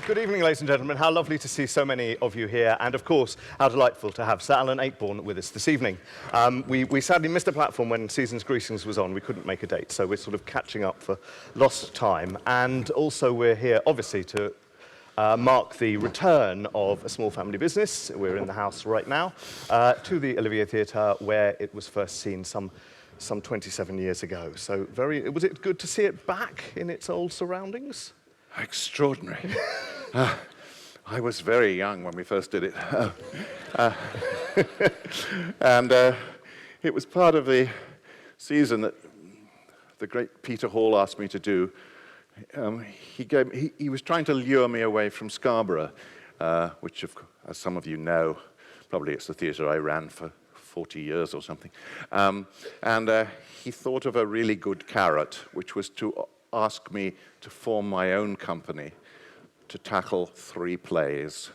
Good evening, ladies and gentlemen. How lovely to see so many of you here, and of course, how delightful to have Sir Alan Ayckbourn with us this evening. We sadly missed a platform when Season's Greetings was on. We couldn't make a date, so we're sort of catching up for lost time. And also we're here, obviously, to mark the return of a small family business. We're in the house right now, to the Olivier Theatre, where it was first seen some 27 years ago. So was it good to see it back in its old surroundings? Extraordinary. I was very young when we first did it. And it was part of the season that the great Peter Hall asked me to do. He was trying to lure me away from Scarborough, which, as some of you know, probably it's the theatre I ran for 40 years or something. And he thought of a really good carrot, which was to ask me to form my own company to tackle 3 plays,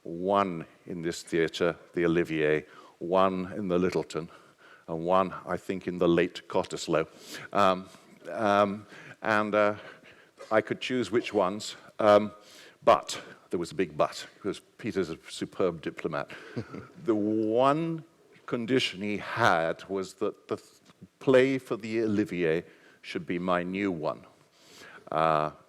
one in this theatre, the Olivier, one in the Littleton, and one, I think, in the late Cottesloe. And I could choose which ones, but there was a big but, because Peter's a superb diplomat. The one condition he had was that the play for the Olivier should be my new one.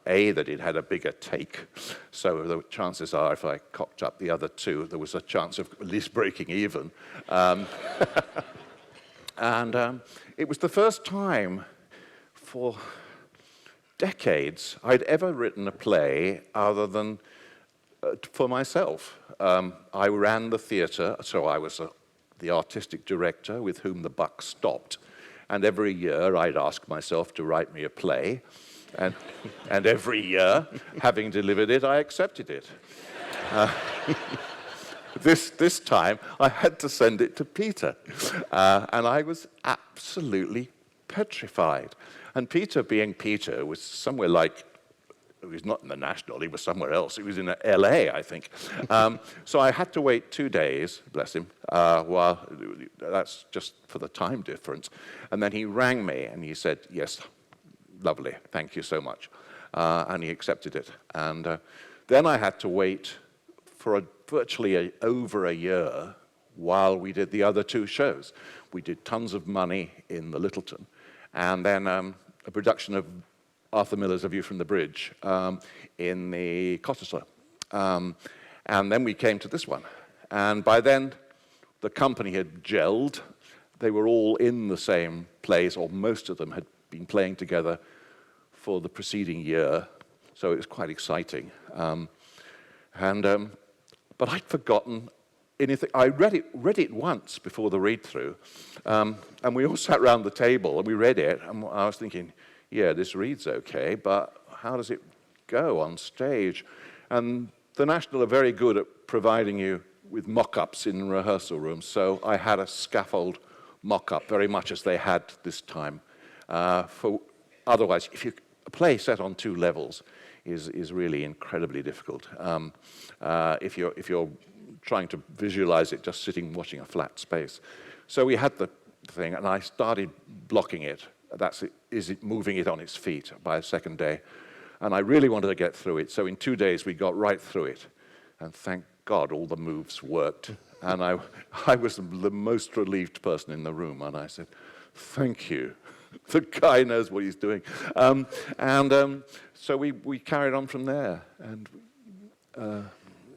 That it had a bigger take, so the chances are if I cocked up the other 2, there was a chance of at least breaking even. And it was the first time for decades I'd ever written a play other than for myself. I ran the theatre, so I was the artistic director with whom the buck stopped. And every year I'd ask myself to write me a play. And every year, having delivered it, I accepted it. This time, I had to send it to Peter. And I was absolutely petrified. And Peter, being Peter, was somewhere like, he was not in the National, he was somewhere else. He was in LA, I think. So I had to wait 2 days, bless him, that's just for the time difference. And then he rang me and he said, yes, lovely, thank you so much. And he accepted it. And then I had to wait for virtually over a year while we did the other 2 shows. We did Tons of Money in the Littleton, and then a production of Arthur Miller's A View from the Bridge in the Cottesloe. And then we came to this one. And by then, the company had gelled. They were all in the same place, or most of them had been playing together for the preceding year, so it was quite exciting. But I'd forgotten anything. I read it once before the read-through, and we all sat round the table and we read it, and I was thinking, yeah, this reads okay, but how does it go on stage? And the National are very good at providing you with mock-ups in rehearsal rooms, so I had a scaffold mock-up, very much as they had this time. Otherwise, a play set on 2 levels is really incredibly difficult. If you're trying to visualize it just sitting watching a flat space. So we had the thing, and I started blocking it. Is it moving it on its feet by a second day? And I really wanted to get through it. So in 2 days, we got right through it. And thank God all the moves worked. And I was the most relieved person in the room. And I said, thank you. The guy knows what he's doing. So we carried on from there. And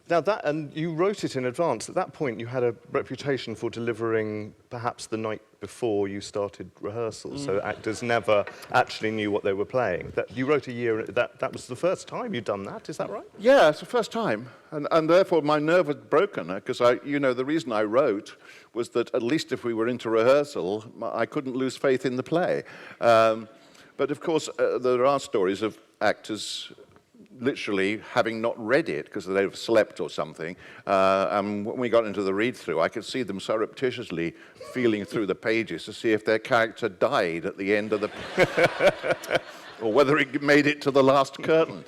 and you wrote it in advance. At that point, you had a reputation for delivering perhaps the night before you started rehearsals, so actors never actually knew what they were playing. You wrote a year, that was the first time you'd done that, is that right? Yeah, it's the first time, and therefore my nerve had broken, because the reason I wrote was that at least if we were into rehearsal, I couldn't lose faith in the play. But of course, there are stories of actors literally having not read it because they've slept or something. And when we got into the read-through, I could see them surreptitiously feeling through the pages to see if their character died at the end of the... or whether it made it to the last curtain.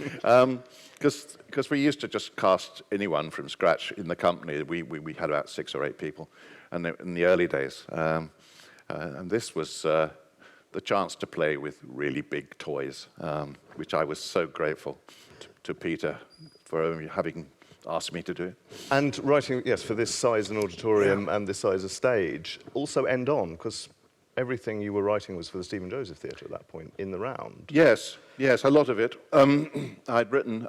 Because we used to just cast anyone from scratch in the company. We had about 6 or 8 people in the early days. And this was the chance to play with really big toys, which I was so grateful to Peter for having asked me to do it. And writing, yes, for this size an auditorium and this size a stage, also end on, because everything you were writing was for the Stephen Joseph Theatre at that point, in the round. Yes, a lot of it. I'd written,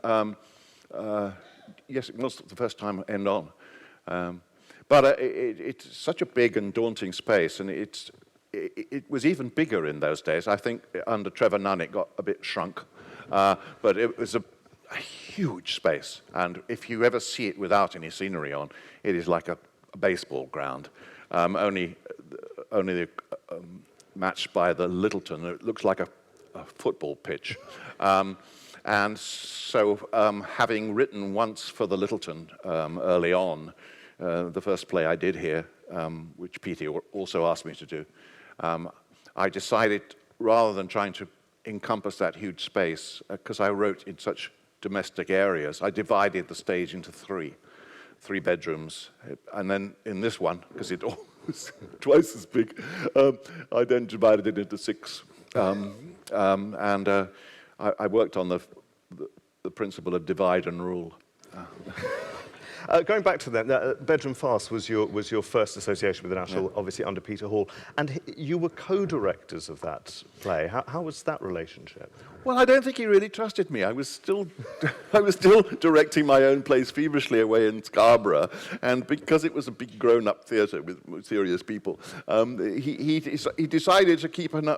yes, it was the first time end on. But it's such a big and daunting space, and it was even bigger in those days. I think under Trevor Nunn it got a bit shrunk, but it was a huge space. And if you ever see it without any scenery on, it is like a baseball ground. Only matched by the Littleton. It looks like a football pitch. And so having written once for the Littleton early on, the first play I did here, which Peter also asked me to do, I decided, rather than trying to encompass that huge space, because I wrote in such domestic areas, I divided the stage into three bedrooms. And then in this one, because it was twice as big, I then divided it into 6. I worked on the principle of divide and rule. Going back to that, Bedroom Farce was your first association with the National, obviously under Peter Hall, and you were co-directors of that play. How was that relationship? Well, I don't think he really trusted me. I was still directing my own plays feverishly away in Scarborough, and because it was a big grown-up theatre with serious people, he decided to keep an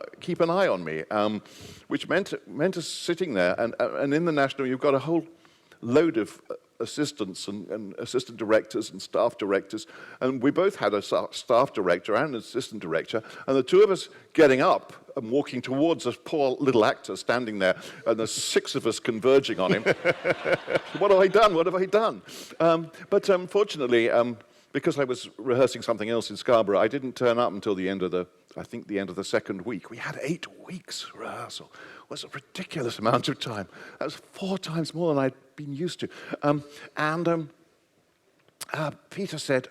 eye on me, which meant us sitting there, and in the National you've got a whole load of assistants and assistant directors and staff directors, and we both had a staff director and an assistant director, and the two of us getting up and walking towards a poor little actor standing there, and there's 6 of us converging on him. What have I done? What have I done? But unfortunately, because I was rehearsing something else in Scarborough, I didn't turn up until the end of the second week. We had 8 weeks rehearsal. It was a ridiculous amount of time. That was 4 times more than I'd been used to. Peter said,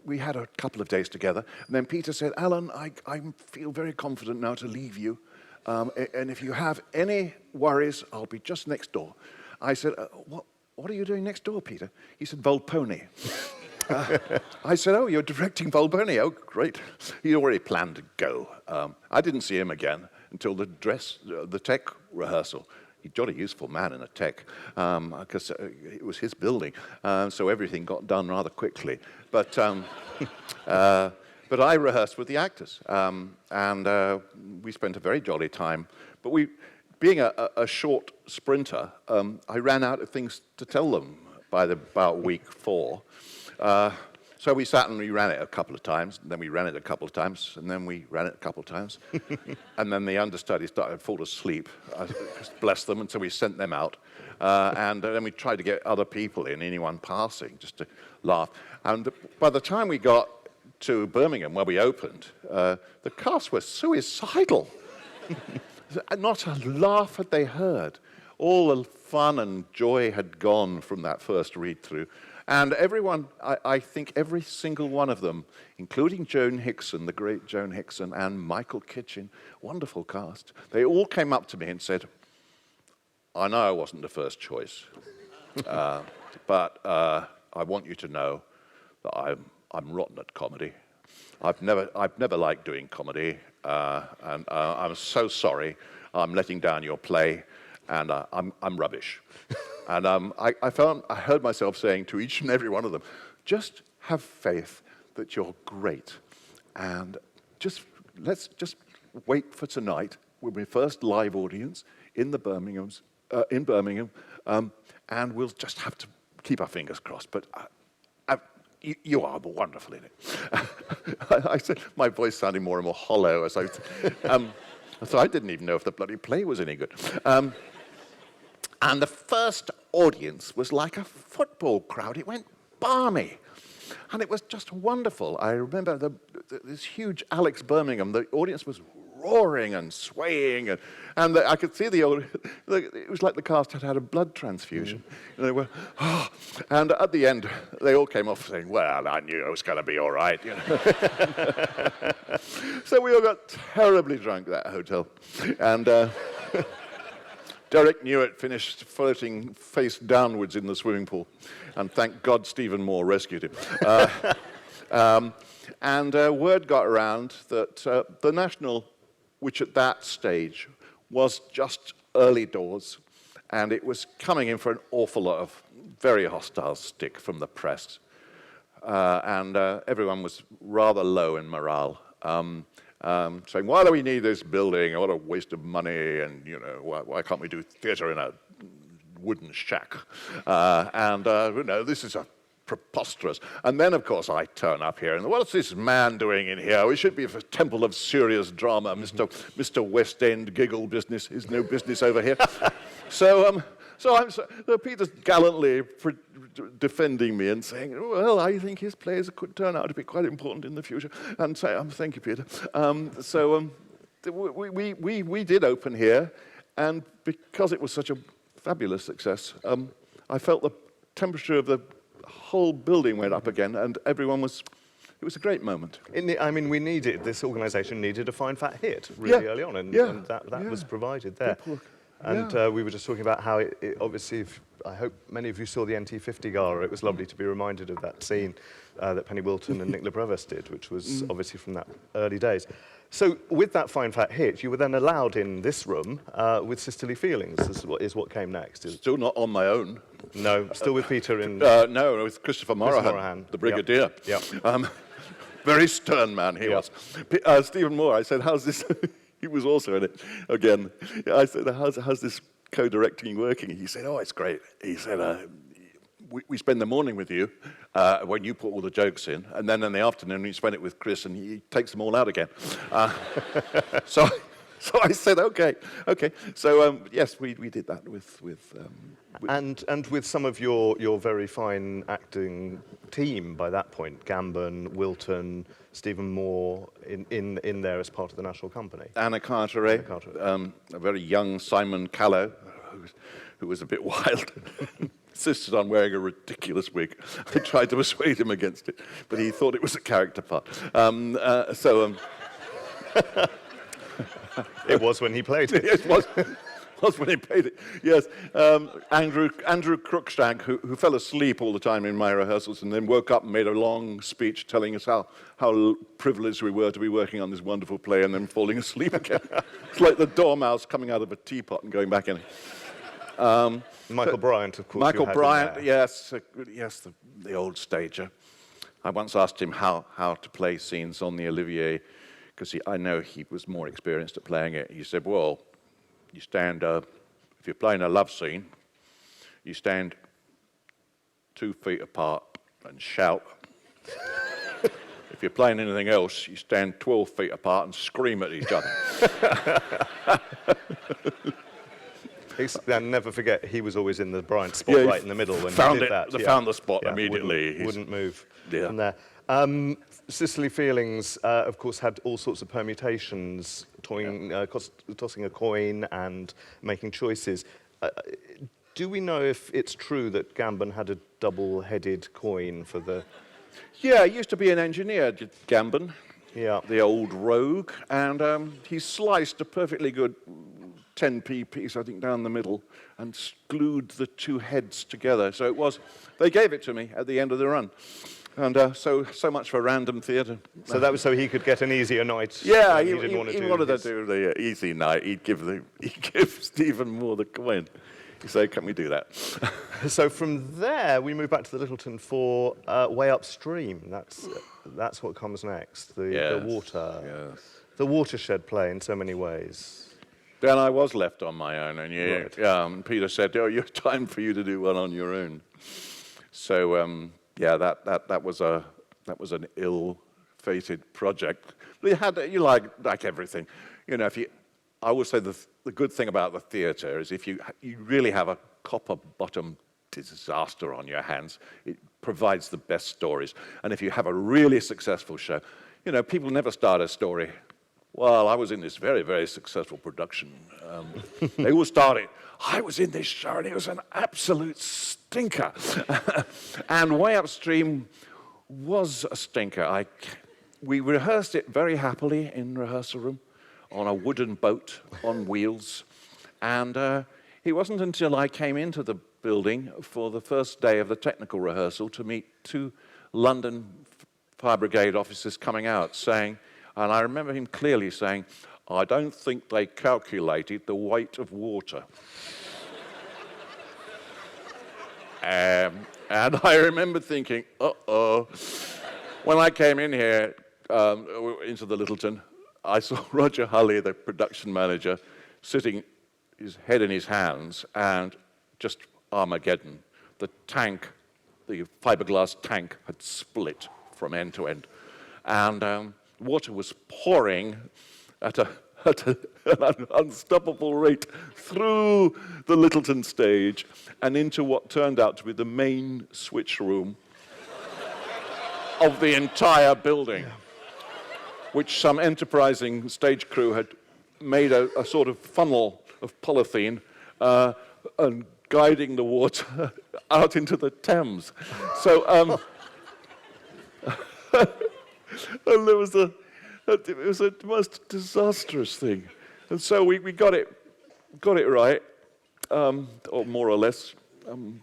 we had a couple of days together, and then Peter said, Alan, I feel very confident now to leave you, and if you have any worries, I'll be just next door. I said, what are you doing next door, Peter? He said, Volpone. I said, oh, you're directing Volpone. Oh, great. He already planned to go. I didn't see him again until the tech rehearsal. He's a jolly useful man in a tech, because it was his building, so everything got done rather quickly. But I rehearsed with the actors, and we spent a very jolly time. But being a short sprinter, I ran out of things to tell them by about week 4. So we sat and we ran it a couple of times, and then we ran it a couple of times, and then we ran it a couple of times. And then the understudy started to fall asleep, bless them, and so we sent them out. And then we tried to get other people in, anyone passing, just to laugh. And by the time we got to Birmingham, where we opened, the cast were suicidal. Not a laugh had they heard. All the fun and joy had gone from that first read-through. And everyone, I think every single one of them, including Joan Hickson, the great Joan Hickson, and Michael Kitchen, wonderful cast, they all came up to me and said, I know I wasn't the first choice, but I want you to know that I'm rotten at comedy. I've never liked doing comedy, and I'm so sorry I'm letting down your play, and I'm rubbish. And I heard myself saying to each and every one of them, just have faith that you're great, and let's just wait for tonight. We'll be first live audience in Birmingham, and we'll just have to keep our fingers crossed. But you are wonderful in it. I said, my voice sounding more and more hollow as so I didn't even know if the bloody play was any good. And the first audience was like a football crowd. It went balmy. And it was just wonderful. I remember this huge Alex Birmingham, the audience was roaring and swaying, and I could see it was like the cast had had a blood transfusion. And they were, and at the end, they all came off saying, well, I knew it was going to be all right. You know? So we all got terribly drunk at that hotel. And Derek Newitt finished floating face downwards in the swimming pool. And thank God Stephen Moore rescued him. And word got around that the National, which at that stage was just early doors, and it was coming in for an awful lot of very hostile stick from the press. And everyone was rather low in morale, saying, why do we need this building? What a waste of money, and why can't we do theatre in a wooden shack? This is a preposterous. And then, of course, I turn up here, and what's this man doing in here? We should be a temple of serious drama. Mr. West End giggle business is no business over here. So Peter's gallantly defending me and saying, well, I think his plays could turn out to be quite important in the future. And say, thank you, Peter. We did open here, and because it was such a fabulous success, I felt the temperature of the whole building went up again, and it was a great moment. This organisation needed a fine fat hit really early on, and that was provided there. And we were just talking about how it obviously, I hope many of you saw the NT50 gala. It was lovely to be reminded of that scene that Penny Wilton and Nick LeBrevis did, which was obviously from that early days. So with that fine fat hit, you were then allowed in this room with Sisterly Feelings, is what came next. Still not on my own. No, still with Peter in... No, with Christopher Morahan, the Brigadier. Yep. Very stern man he was. Stephen Moore, I said, how's this... He was also in it again. I said, how's this co-directing working? He said, it's great. He said, we spend the morning with you when you put all the jokes in, and then in the afternoon we spend it with Chris, and he takes them all out again. So I said, okay. So yes, we did that with and with some of your very fine acting team by that point, Gambon, Wilton, Stephen Moore in there as part of the National Company. Anna Carteret, a very young Simon Callow, who was a bit wild. Insisted on wearing a ridiculous wig. I tried to persuade him against it, but he thought it was a character part. It was when he played it. It was when he played it. Yes, Andrew Cruikshank, who fell asleep all the time in my rehearsals, and then woke up and made a long speech telling us how privileged we were to be working on this wonderful play, and then falling asleep again. It's like the dormouse coming out of a teapot and going back in. Michael Bryant, of course. Michael Bryant, yes, the old stager. I once asked him how to play scenes on the Olivier, because I know he was more experienced at playing it. He said, well, you stand, if you're playing a love scene, you stand 2 feet apart and shout. If you're playing anything else, you stand 12 feet apart and scream at each other. And never forget, he was always in the Bryant spot right in the middle when he did that. They found the spot immediately. Wouldn't move from there. Sisterly Feelings, of course, had all sorts of permutations, tossing a coin and making choices. Do we know if it's true that Gambon had a double-headed coin for the... Yeah, he used to be an engineer, Gambon, the old rogue, and he sliced a perfectly good 10p piece, I think, down the middle, and glued the two heads together. So they gave it to me at the end of the run. And so much for random theatre. So that was so he could get an easier night. Yeah, he wanted to do the easy night. He'd give Stephen Moore the coin. He said, "Can we do that?" So from there, we move back to the Littleton for Way Upstream. That's what comes next. The watershed play in so many ways. Then I was left on my own, and Peter said, "Oh, time for you to do one on your own." So. That was an ill-fated project. But you like everything, I always say the good thing about the theatre is if you really have a copper-bottom disaster on your hands, it provides the best stories. And if you have a really successful show, people never start a story. Well, I was in this very, very successful production. They all started. I was in this show, and it was an absolute stinker. And Way Upstream was a stinker. We rehearsed it very happily in rehearsal room on a wooden boat on wheels. And it wasn't until I came into the building for the first day of the technical rehearsal to meet two London fire brigade officers coming out saying, and I remember him clearly saying, "I don't think they calculated the weight of water." And I remember thinking, uh-oh. When I came in here, into the Littleton, I saw Roger Hulley, the production manager, sitting, his head in his hands, and just Armageddon. The tank, the fiberglass tank, had split from end to end. And water was pouring at an unstoppable rate through the Littleton stage and into what turned out to be the main switch room of the entire building, which some enterprising stage crew had made a sort of funnel of polythene and guiding the water out into the Thames. So, and there was it was a most disastrous thing. And so we got it right, or more or less. And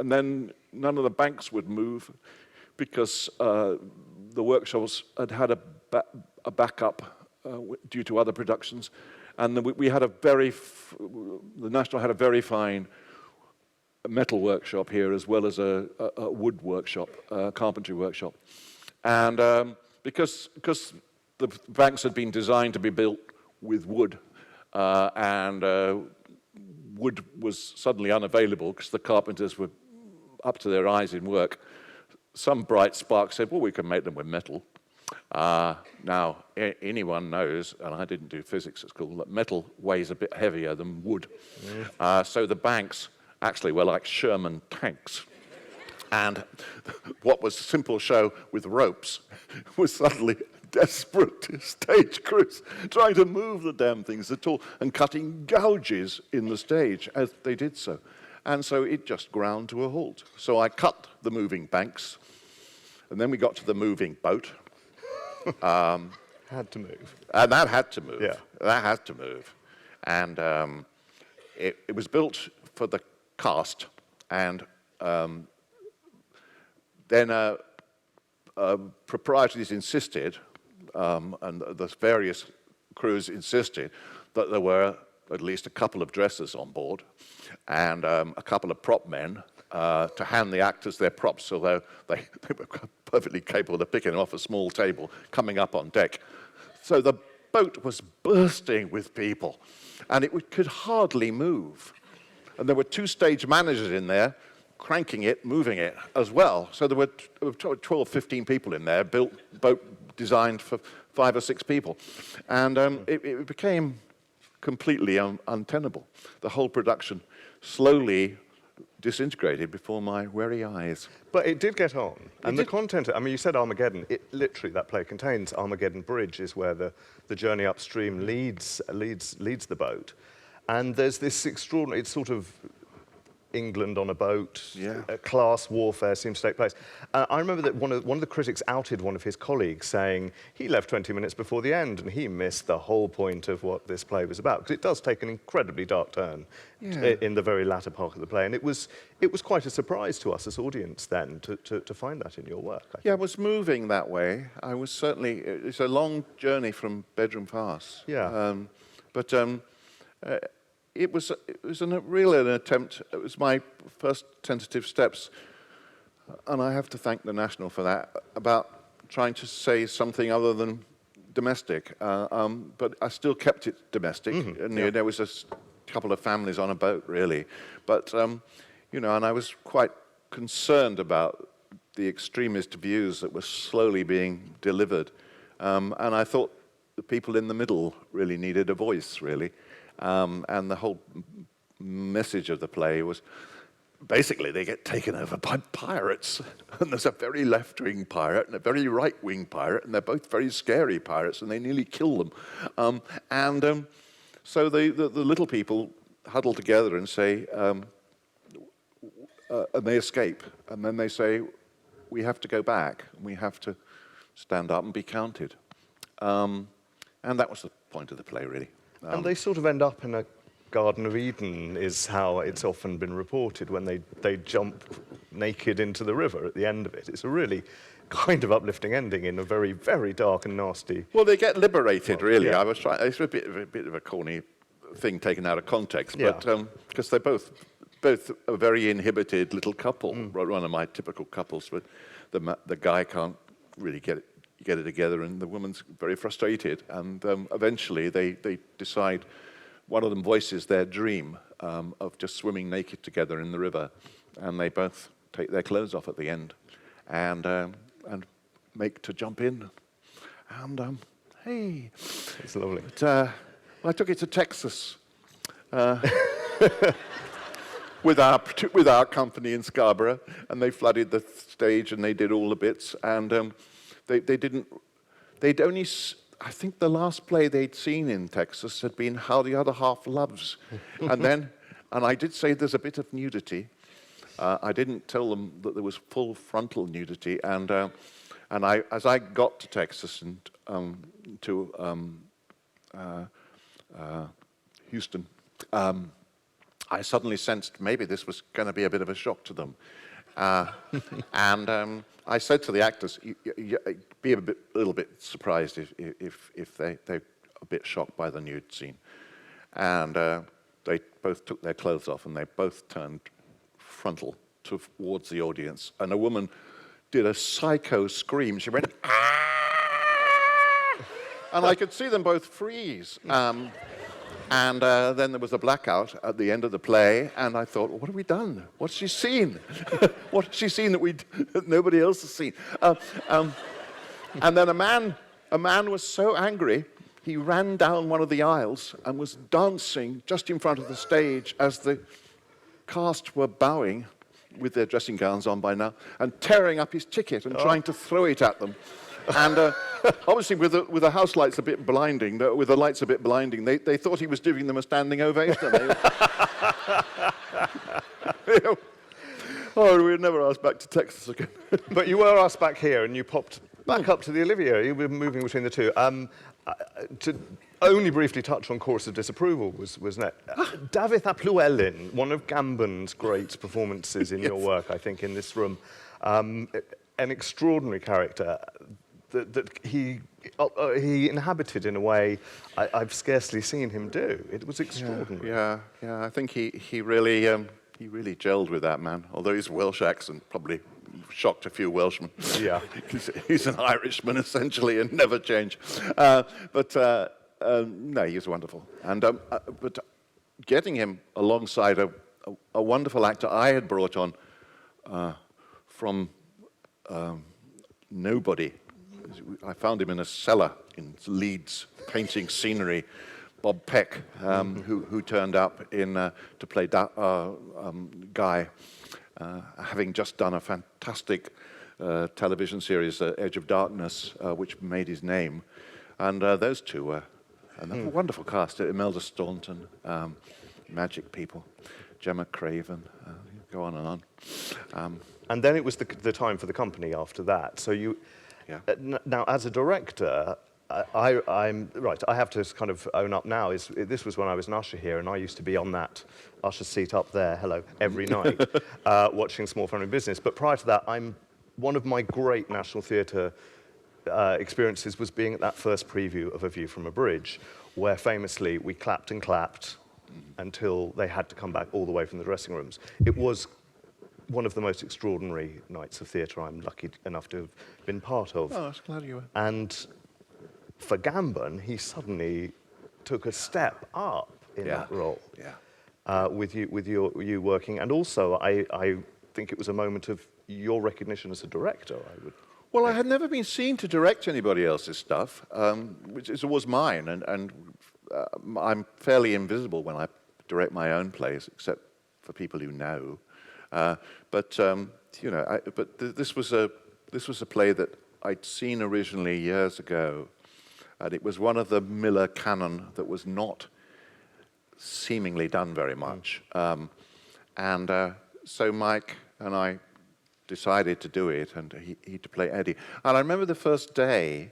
then none of the banks would move because the workshops had a backup due to other productions. And we had the National had a very fine metal workshop here, as well as a wood workshop, carpentry workshop. And because the banks had been designed to be built with wood, and wood was suddenly unavailable because the carpenters were up to their eyes in work, some bright spark said, well, we can make them with metal. Now, anyone knows, and I didn't do physics at school, that metal weighs a bit heavier than wood. So the banks actually were like Sherman tanks. And what was a simple show with ropes was suddenly desperate stage crews trying to move the damn things at all and cutting gouges in the stage as they did so. And so it just ground to a halt. So I cut the moving banks, and then we got to the moving boat. Had to move. And that had to move. Yeah. That had to move. And it was built for the cast, and then proprietaries insisted, and the various crews insisted, that there were at least a couple of dressers on board and a couple of prop men to hand the actors their props, although they were perfectly capable of picking them off a small table coming up on deck. So the boat was bursting with people, and it could hardly move. And there were two stage managers in there cranking it, moving it as well. So there were 12, 15 people in there, boat designed for 5 or 6 people. And it became completely untenable. The whole production slowly disintegrated before my very eyes. But it did get on. And the content, I mean, you said Armageddon. It literally, that play contains Armageddon Bridge is where the journey upstream leads the boat. And there's this extraordinary, it's sort of England on a boat, class warfare seems to take place. I remember that one of the critics outed one of his colleagues saying he left 20 minutes before the end and he missed the whole point of what this play was about, because it does take an incredibly dark turn in the very latter part of the play. And it was quite a surprise to us as audience then to find that in your work. Yeah, I was moving that way. I was certainly, it's a long journey from bedroom farce. Yeah. It was really an attempt. It was my first tentative steps, and I have to thank the National for that, about trying to say something other than domestic. But I still kept it domestic, and there was a couple of families on a boat, really. But and I was quite concerned about the extremist views that were slowly being delivered, and I thought the people in the middle really needed a voice, really. And the whole message of the play was basically they get taken over by pirates. And there's a very left-wing pirate and a very right-wing pirate, and they're both very scary pirates, and they nearly kill them. So the little people huddle together and say, and they escape. And then they say, we have to go back. We have to stand up and be counted. And that was the point of the play, really. And they sort of end up in a Garden of Eden is how it's often been reported when they jump naked into the river at the end of it. It's a really kind of uplifting ending in a very, very dark and nasty... Well, they get liberated, really. Yeah. I was trying. It's a bit of a corny thing taken out of context, Yeah. but because they're both a very inhibited little couple. One of my typical couples, where the guy can't really get it together, and the woman's very frustrated. And eventually, they decide. One of them voices their dream of just swimming naked together in the river, and they both take their clothes off at the end, and make to jump in. And hey, It's lovely. but, I took it to Texas with our company in Scarborough, and they flooded the stage, and they did all the bits, and they'd only. I think the last play they'd seen in Texas had been How the Other Half Loves. And I did say there's a bit of nudity. I didn't tell them that there was full frontal nudity. And as I got to Texas and to Houston, I suddenly sensed maybe this was going to be a bit of a shock to them. And I said to the actors, be a little bit surprised if they're a bit shocked by the nude scene. And they both took their clothes off, and they both turned frontal towards the audience. And a woman did a psycho scream. She went, "Ah!" And I could see them both freeze. And then there was a blackout at the end of the play, and I thought, well, what have we done? What's she seen? What has she seen that nobody else has seen? And then a man was so angry, he ran down one of the aisles and was dancing just in front of the stage as the cast were bowing with their dressing gowns on by now, and tearing up his ticket and trying to throw it at them. And obviously, with the house lights a bit blinding, with the lights a bit blinding, they thought he was giving them a standing ovation. Oh, we were never asked back to Texas again. But you were asked back here, and you popped back up to the Olivier. You were moving between the two. To only briefly touch on Chorus of Disapproval was next. David Llywelyn, one of Gambon's great performances in your work, I think, in this room. An extraordinary character that he inhabited in a way I've scarcely seen him do. It was extraordinary. Yeah. I think he really gelled with that man. Although his Welsh accent probably shocked a few Welshmen. Yeah. He's an Irishman essentially and never changed. But no, he was wonderful. And but getting him alongside a wonderful actor I had brought on from nobody. I found him in a cellar in Leeds, painting scenery. Bob Peck, who turned up to play Guy, having just done a fantastic television series, Edge of Darkness, which made his name. And those two were a wonderful cast. Imelda Staunton, magic people, Gemma Craven, go on and on. And then it was the time for the company after that. So you... Yeah. Now, as a director, I'm right. I have to kind of own up now. This was when I was an usher here, and I used to be on that usher seat up there. Hello, every night, watching Small Family Business. But prior to that, one of my great National Theatre experiences was being at that first preview of A View from a Bridge, where famously we clapped and clapped until they had to come back all the way from the dressing rooms. It was one of the most extraordinary nights of theatre I'm lucky enough to have been part of. Oh, I was glad you were. And for Gambon, he suddenly took a step up in that role. Yeah. With you working, and also I think it was a moment of your recognition as a director. Well, I had never been seen to direct anybody else's stuff, which is always mine, and I'm fairly invisible when I direct my own plays, except for people who know. But this was a play that I'd seen originally years ago, and it was one of the Miller canon that was not seemingly done very much. So Mike and I decided to do it, and he to play Eddie. And I remember the first day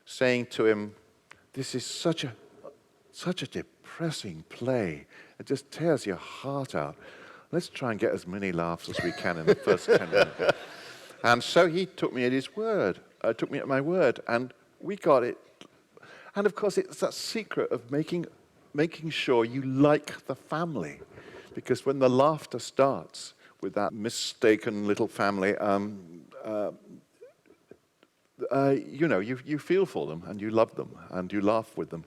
saying to him, "This is such a pressing play. It just tears your heart out. Let's try and get as many laughs as we can in the first 10 minutes. And so he took me at his word, took me at my word, and we got it. And of course, it's that secret of making sure you like the family. Because when the laughter starts with that mistaken little family, you feel for them, and you love them, and you laugh with them.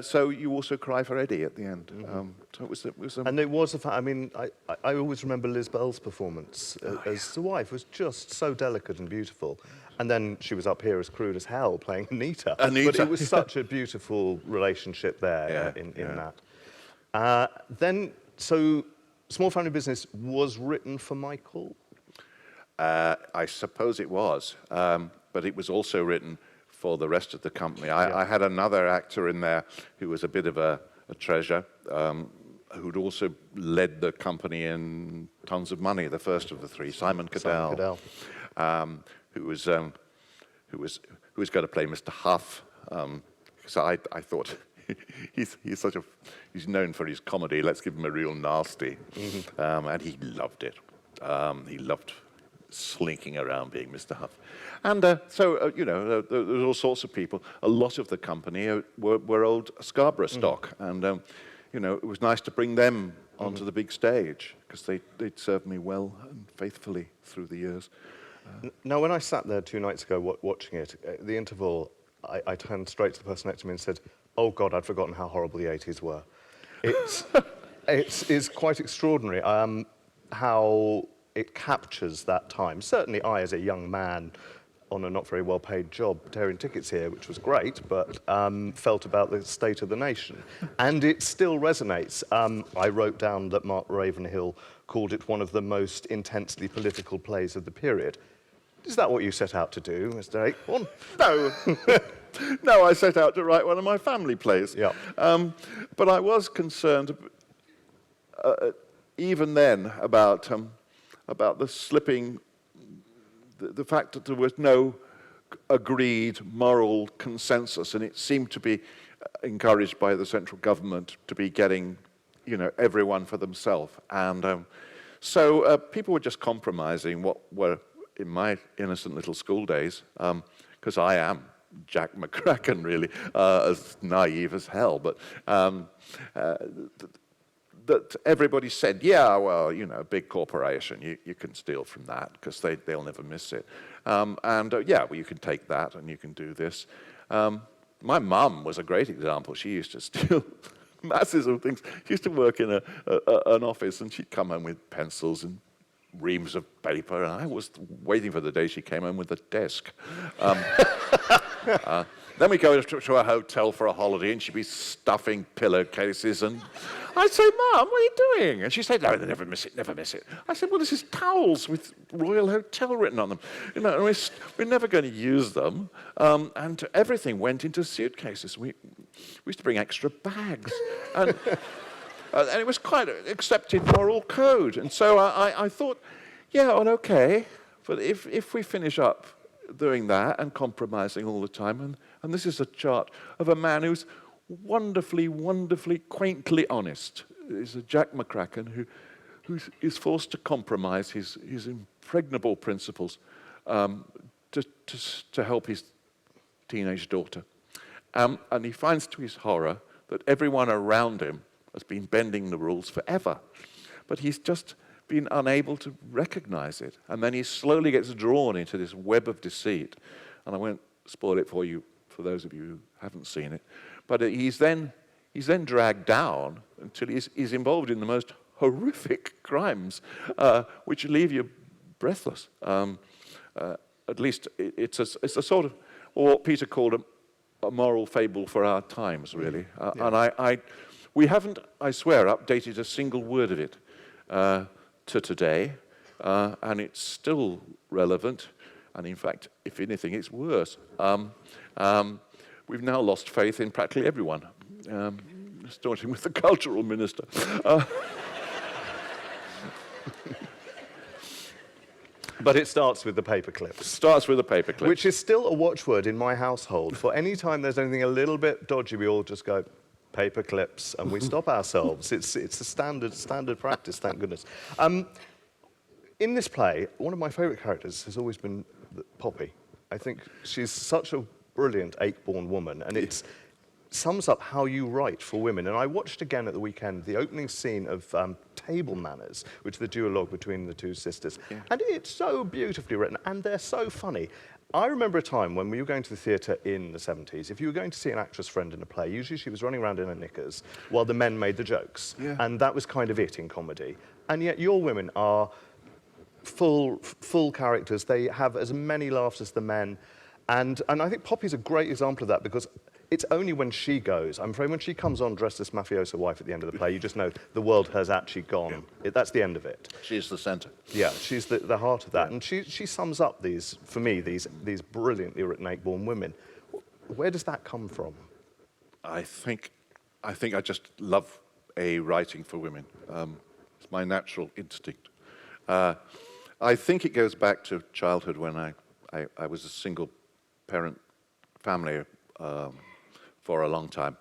So you also cry for Eddie at the end. So it was. And it was I mean, I always remember Liz Bell's performance as the wife was just so delicate and beautiful. And then she was up here as crude as hell playing Anita. But it was such a beautiful relationship there in that. Then, so Small Family Business was written for Michael? I suppose it was, but it was also written for the rest of the company. I had another actor in there who was a bit of a treasure, who'd also led the company in Tons of Money, the first of the three, Simon Cadell. Who was going to play Mr. Huff. So I thought he's known for his comedy. Let's give him a real nasty, and he loved it. He loved slinking around being Mr. Huff. And there were all sorts of people. A lot of the company were old Scarborough stock, and it was nice to bring them onto the big stage because they'd served me well and faithfully through the years. Now, when I sat there 2 nights ago watching it, at the interval, I turned straight to the person next to me and said, "Oh God, I'd forgotten how horrible the 80s were." It's quite extraordinary how it captures that time. Certainly I, as a young man on a not very well-paid job, tearing tickets here, which was great, but felt about the state of the nation. And it still resonates. I wrote down that Mark Ravenhill called it one of the most intensely political plays of the period. Is that what you set out to do, Mr. Ayckbourn? No. No, I set out to write one of my family plays. Yeah. But I was concerned, even then, about the slipping, the fact that there was no agreed moral consensus, and it seemed to be encouraged by the central government to be getting, everyone for themselves. And so people were just compromising what were, in my innocent little school days, because I am Jack McCracken, really, as naive as hell, but that everybody said, yeah, well, big corporation, you can steal from that because they'll never miss it. You can take that and you can do this. My mum was a great example. She used to steal masses of things. She used to work in an office, and she'd come home with pencils and reams of paper, and I was waiting for the day she came home with a desk. Then we go to a hotel for a holiday, and she'd be stuffing pillowcases, and I'd say, "Mum, what are you doing?" And she'd say, "No, never miss it, never miss it." I said, "Well, this is towels with Royal Hotel written on them. And we're never going to use them." And everything went into suitcases. We used to bring extra bags. And it was quite an accepted moral code. And so I thought, yeah, well, okay, but if we finish up doing that and compromising all the time, and this is a chart of a man who's wonderfully, wonderfully, quaintly honest. Is a Jack McCracken who is forced to compromise his impregnable principles to help his teenage daughter. And he finds to his horror that everyone around him has been bending the rules forever, but he's just been unable to recognize it. And then he slowly gets drawn into this web of deceit. And I won't spoil it for you, for those of you who haven't seen it. But he's then dragged down until he's involved in the most horrific crimes, which leave you breathless. At least it's a sort of what Peter called a moral fable for our times, really. And we haven't, I swear, updated a single word of it to today, and it's still relevant. And in fact, if anything, it's worse. We've now lost faith in practically everyone, starting with the cultural minister. But it starts with the paperclips. Starts with the paperclip. Which is still a watchword in my household. For any time there's anything a little bit dodgy, we all just go, paper clips, and we stop ourselves. It's a standard practice, thank goodness. In this play, one of my favourite characters has always been Poppy. I think she's such a brilliant Ayckbourn woman, and it sums up how you write for women. And I watched again at the weekend the opening scene of Table Manners, which is the duologue between the two sisters. Yeah. And it's so beautifully written, and they're so funny. I remember a time when we were going to the theatre in the 70s, if you were going to see an actress friend in a play, usually she was running around in her knickers while the men made the jokes. Yeah. And that was kind of it in comedy. And yet your women are full characters. They have as many laughs as the men. And I think Poppy's a great example of that, because it's only when she goes, I'm afraid when she comes on dressed as mafioso wife at the end of the play, you just know the world has actually gone. Yeah. That's the end of it. She's the centre. Yeah, she's the heart of that. Yeah. And she sums up for me, these brilliantly written Ayckbourn women. Where does that come from? I think I just love writing for women. It's my natural instinct. I think it goes back to childhood when I was a single parent family for a long time,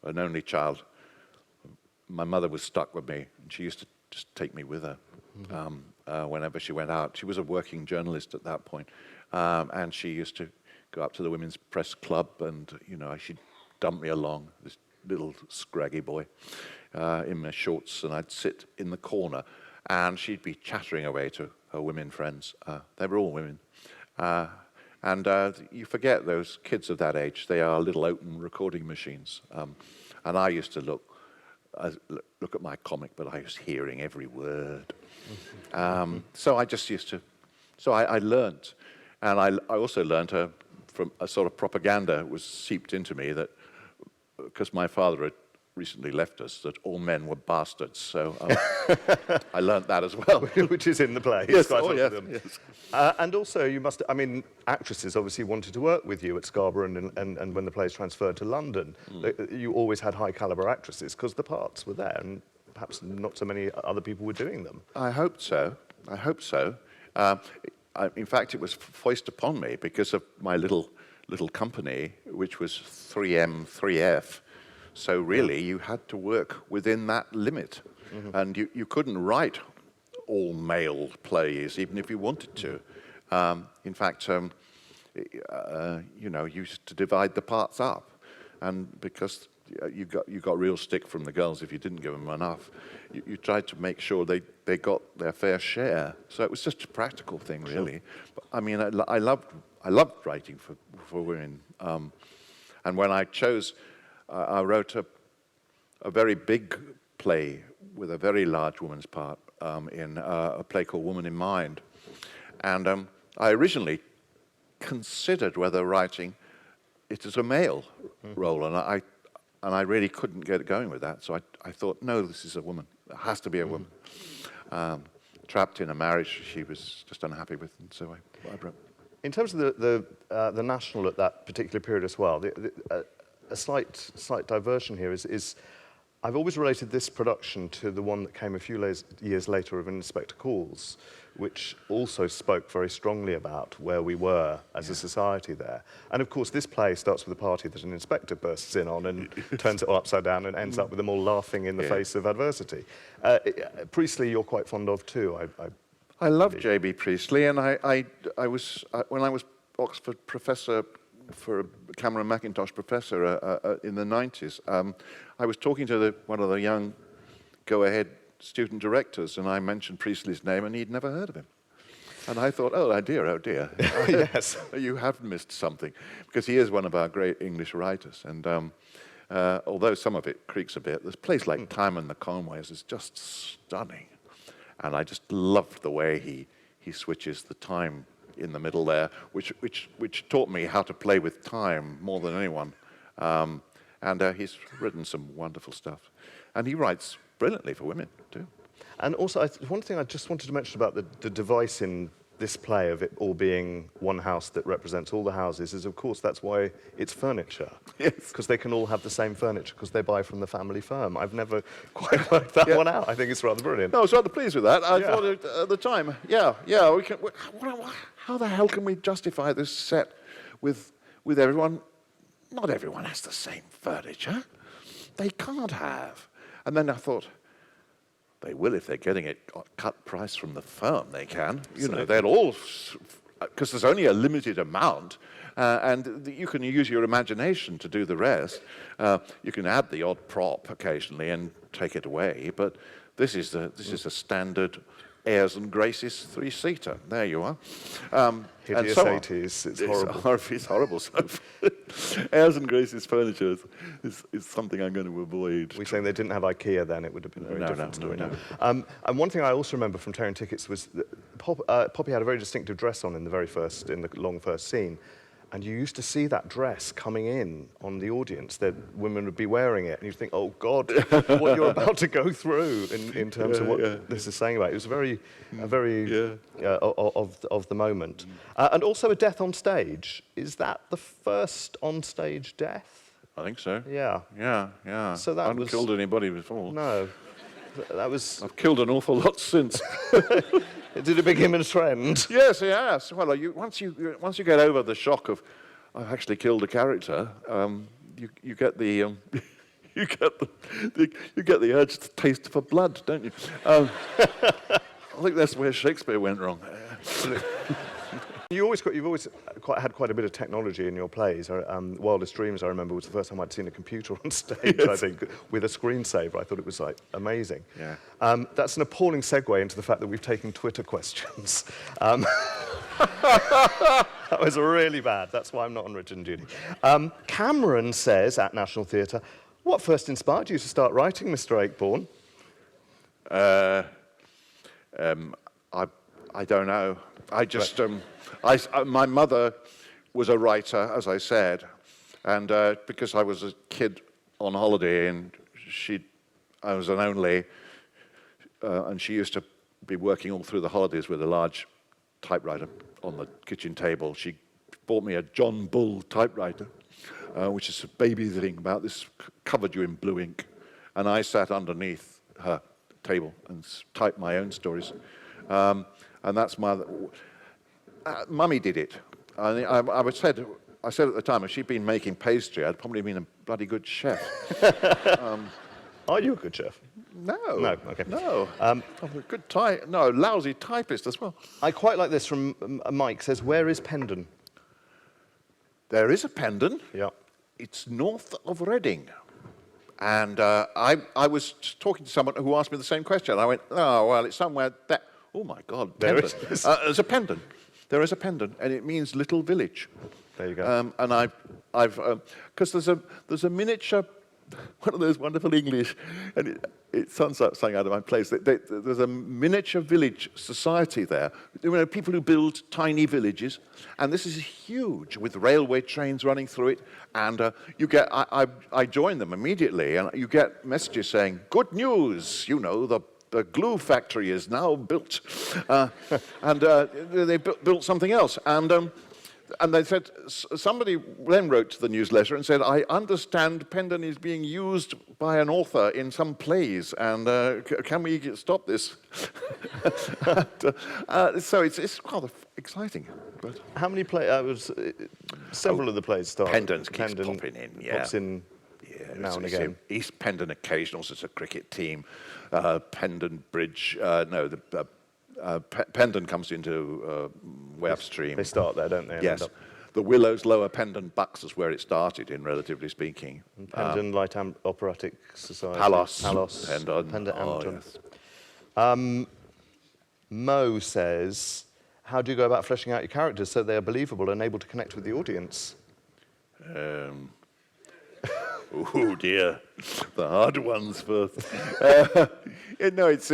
an only child. My mother was stuck with me, and she used to just take me with her whenever she went out. She was a working journalist at that point, and she used to go up to the Women's Press Club, and she'd dump me along, this little scraggy boy, in my shorts, and I'd sit in the corner, and she'd be chattering away to her women friends. They were all women. And you forget those kids of that age, they are little open recording machines. And I used to look at my comic, but I was hearing every word. So I just used to, I learned. And I also learned from a sort of propaganda was seeped into me that, because my father had recently left us, that all men were bastards. So I learnt that as well. Which is in the play. Yes, yes. And also you must, actresses obviously wanted to work with you at Scarborough and when the play's transferred to London. You always had high calibre actresses because the parts were there and perhaps not so many other people were doing them. I hope so. In fact, it was foisted upon me because of my little company, which was 3M, 3F. So really, you had to work within that limit. And you couldn't write all-male plays, even if you wanted to. In fact, you used to divide the parts up. And because you got real stick from the girls if you didn't give them enough, you tried to make sure they got their fair share. So it was just a practical thing, really. Sure. But, I loved writing for women. And when I chose... I wrote a very big play with a very large woman's part in a play called Woman in Mind. And I originally considered whether writing it as a male role, and I really couldn't get it going with that. So I thought, no, this is a woman. It has to be a woman. Trapped in a marriage she was just unhappy with, and so I wrote. In terms of the National at that particular period as well, a slight diversion here is I've always related this production to the one that came a few years later of Inspector Calls, which also spoke very strongly about where we were as a society there. And of course, this play starts with a party that an inspector bursts in on and turns it all upside down and ends up with them all laughing in the face of adversity. Priestley, you're quite fond of too. I love J.B. Priestley, and I was when I was Oxford professor. For a Cameron Mackintosh professor in the 90s, I was talking to one of the young go-ahead student directors, and I mentioned Priestley's name, and he'd never heard of him. And I thought, oh dear. Yes. You have missed something, because he is one of our great English writers. And although some of it creaks a bit, this place like Time and the Conways is just stunning. And I just loved the way he switches the time in the middle there, which taught me how to play with time more than anyone. And he's written some wonderful stuff. And he writes brilliantly for women, too. And also, one thing I just wanted to mention about the device in this play of it all being one house that represents all the houses is, of course, that's why it's furniture. Yes. Because they can all have the same furniture because they buy from the family firm. I've never quite worked that one out. I think it's rather brilliant. No, I was rather pleased with that. I thought at the time, how the hell can we justify this set with everyone? Not everyone has the same furniture. they can't have. And then I thought, they will if they're getting it cut price from the firm, they can. You know, they'll all, because there's only a limited amount, and you can use your imagination to do the rest. You can add the odd prop occasionally and take it away, but this is a standard Airs and Graces 3-seater. There you are. Hideous and so 80s. It's horrible. It's horrible stuff. Airs and Graces furniture is something I'm going to avoid. We're saying they didn't have IKEA then, it would have been a very different story. No. And one thing I also remember from tearing tickets was that Poppy had a very distinctive dress on in the long first scene. And you used to see that dress coming in on the audience, that women would be wearing it, and you'd think, oh God, what you're about to go through in terms of what this is saying about it. It was very of the moment. And also a death on stage. Is that the first on-stage death? I think so. Yeah. Yeah. So that I haven't killed anybody before. No. That was... I've killed an awful lot since. Did it become a trend? Yes. Well, once you get over the shock of, I've actually killed a character, you get the you get the urge to taste for blood, don't you? I think that's where Shakespeare went wrong. You've always had quite a bit of technology in your plays. Wildest Dreams, I remember, was the first time I'd seen a computer on stage, yes. I think, with a screensaver. I thought it was like amazing. Yeah. That's an appalling segue into the fact that we've taken Twitter questions. That was really bad. That's why I'm not on Richard and Judy. Cameron says, at National Theatre, what first inspired you to start writing, Mr. Ayckbourn? I don't know. I just... my mother was a writer, as I said, and because I was a kid on holiday and I was an only, and she used to be working all through the holidays with a large typewriter on the kitchen table. She bought me a John Bull typewriter, which is a baby thing about this, covered you in blue ink, and I sat underneath her table and typed my own stories, and that's my... Mummy did it. I said at the time, if she'd been making pastry, I'd probably been a bloody good chef. Are you a good chef? No. No, okay. No. I'm a good lousy typist as well. I quite like this from Mike, says, where is Pendon? There is a Pendon. Yeah. It's north of Reading. And I was talking to someone who asked me the same question. I went, oh, well, it's somewhere there. Oh, my God, Pendon. There's a Pendon. There is a Pendon, and it means little village. There you go. And I've because there's a miniature, one of those wonderful English, and it sounds like something out of my place. There's a miniature village society there. You know, people who build tiny villages, and this is huge with railway trains running through it. And you get, I joined them immediately, and you get messages saying, "Good news! You know the glue factory is now built," and they built something else. And they said, somebody then wrote to the newsletter and said, I understand Pendon is being used by an author in some plays, and can we stop this? So it's rather exciting. But how many plays? Several of the plays start. Pendon keeps popping in, yeah. Pops in now and again. East Pendon Occasionals is a cricket team. Pendon Bridge, Pendon comes into way upstream. They start there, don't they? Yes. The Willows Lower Pendon Bucks is where it started, in relatively speaking. Pendon Light Operatic Society. Palos. Pendon. Yes. Mo says, how do you go about fleshing out your characters so they are believable and able to connect with the audience? Oh dear, the hard ones first. No, it's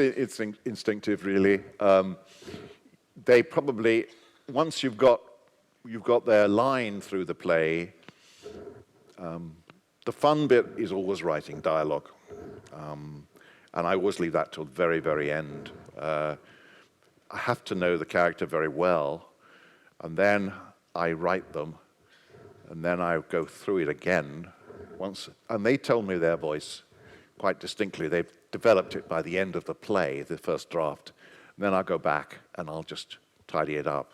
instinctive, really. They probably, once you've got their line through the play, the fun bit is always writing dialogue, and I always leave that till the very, very end. I have to know the character very well, and then I write them, and then I go through it again. And they tell me their voice quite distinctly. They've developed it by the end of the play, the first draft. And then I'll go back and I'll just tidy it up.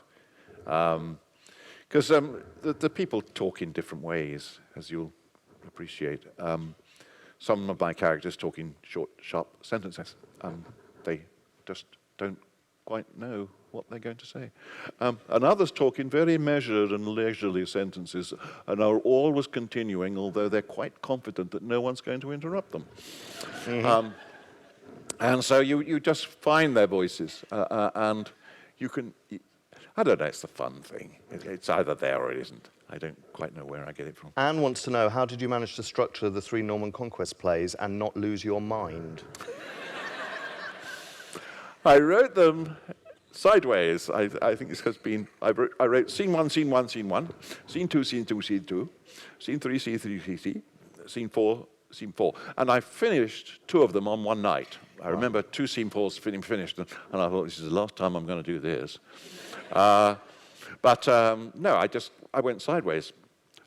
Because the people talk in different ways, as you'll appreciate. some of my characters talk in short, sharp sentences. They just don't quite know what they're going to say. And others talk in very measured and leisurely sentences and are always continuing, although they're quite confident that no one's going to interrupt them. Mm-hmm. And so you just find their voices, and you can, I don't know, it's the fun thing. It's either there or it isn't. I don't quite know where I get it from. Anne wants to know, how did you manage to structure the 3 Norman Conquest plays and not lose your mind? I wrote them sideways. I think this has been, I wrote scene 1, scene 1, scene 1, scene 2, scene 2, scene 2, scene 3, scene 3, scene 4, scene 4. And I finished 2 of them on one night. I remember 2 scene 4s finished, and I thought, this is the last time I'm going to do this. But no, I went sideways.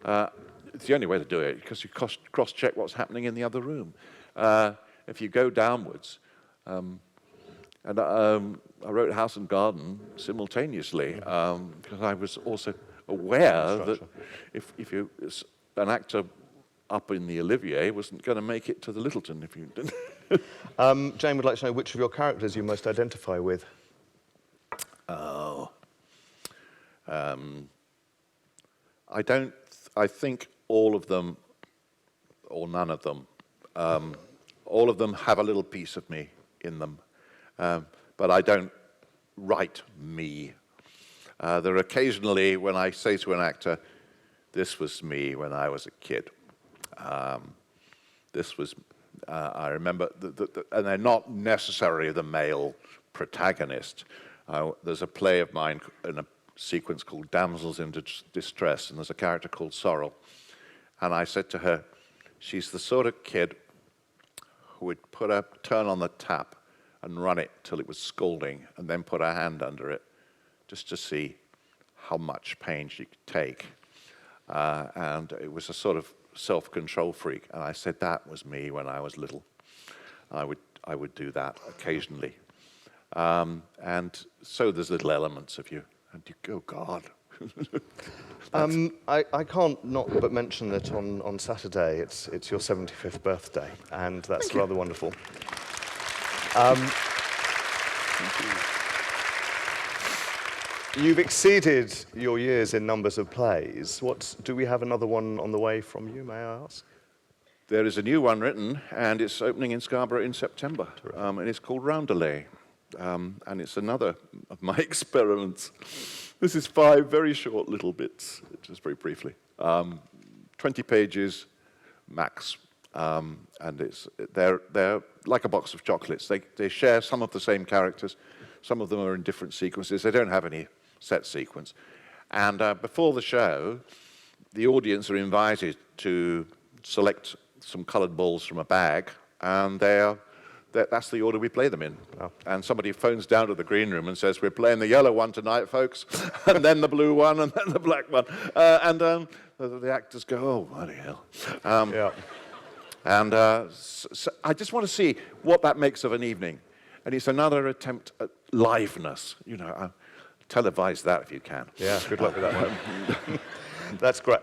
It's the only way to do it, because you cross-check what's happening in the other room. If you go downwards, and I wrote House and Garden simultaneously, because I was also aware that if an actor up in the Olivier wasn't going to make it to the Littleton if you didn't. Jane would like to know which of your characters you most identify with. I think all of them, or none of them, all of them have a little piece of me in them. But I don't write me. There are occasionally when I say to an actor, this was me when I was a kid. This was, I remember, and they're not necessarily the male protagonist. There's a play of mine in a sequence called Damsels in Distress, and there's a character called Sorrel. And I said to her, she's the sort of kid who would turn on the tap and run it till it was scalding, and then put her hand under it, just to see how much pain she could take. And it was a sort of self-control freak. And I said, that was me when I was little. I would do that occasionally. And so there's little elements of you. And you go, God. I can't not but mention that on Saturday it's your 75th birthday, and that's rather wonderful. You've exceeded your years in numbers of plays. Do we have another one on the way from you, may I ask? There is a new one written, and it's opening in Scarborough in September. And it's called Roundelay. And it's another of my experiments. This is 5 very short little bits, just very briefly. 20 pages max. And they're like a box of chocolates. They share some of the same characters. Some of them are in different sequences. They don't have any set sequence. And before the show, the audience are invited to select some colored balls from a bag, and that's the order we play them in. Oh. And somebody phones down to the green room and says, we're playing the yellow one tonight, folks, and then the blue one, and then the black one. And the actors go, oh, bloody hell. Yeah. And so I just want to see what that makes of an evening. And it's another attempt at liveness. Televise that if you can. Yeah, good luck with that one. That's great.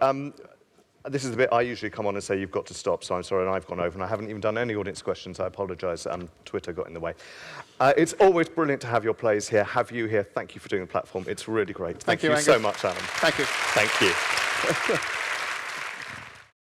This is the bit I usually come on and say you've got to stop, so I'm sorry, and I've gone over, and I haven't even done any audience questions. I apologise. Twitter got in the way. It's always brilliant to have your plays here, have you here. Thank you for doing the platform. It's really great. Thank you Angus. so much, Alan. Thank you. Thank you.